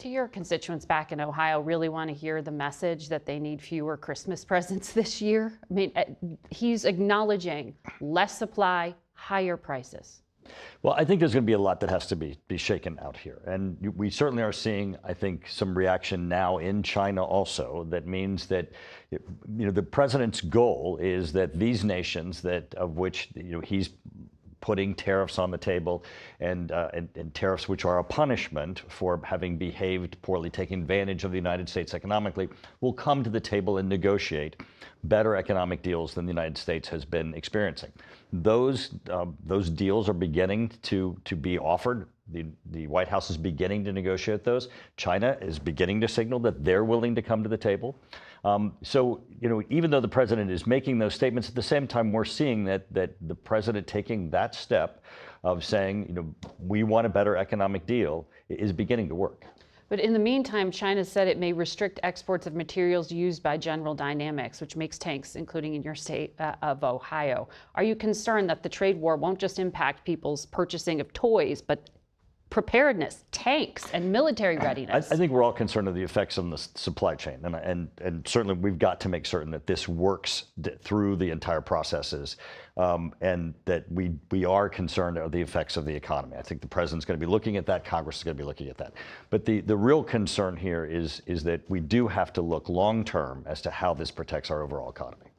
Do your constituents back in Ohio really want to hear the message that they need fewer Christmas presents this year? I mean, he's acknowledging less supply, higher prices. Well, I think there's going to be a lot that has to be shaken out here. And we certainly are seeing, I think, some reaction now in China also. That means that, the president's goal is that these nations of which, he's putting tariffs on the table and tariffs which are a punishment for having behaved poorly, taking advantage of the United States economically, will come to the table and negotiate better economic deals than the United States has been experiencing. Those deals are beginning to be offered. The White House is beginning to negotiate those. China is beginning to signal that they're willing to come to the table. So, even though the president is making those statements, at the same time, we're seeing that the president taking that step of saying, we want a better economic deal is beginning to work. But in the meantime, China said it may restrict exports of materials used by General Dynamics, which makes tanks, including in your state of Ohio. Are you concerned that the trade war won't just impact people's purchasing of toys, but preparedness, tanks, and military readiness? I think we're all concerned of the effects on the supply chain, and certainly we've got to make certain that this works through the entire processes, and that we are concerned of the effects of the economy. I think the president's going to be looking at that. Congress is going to be looking at that. But the real concern here is that we do have to look long term as to how this protects our overall economy.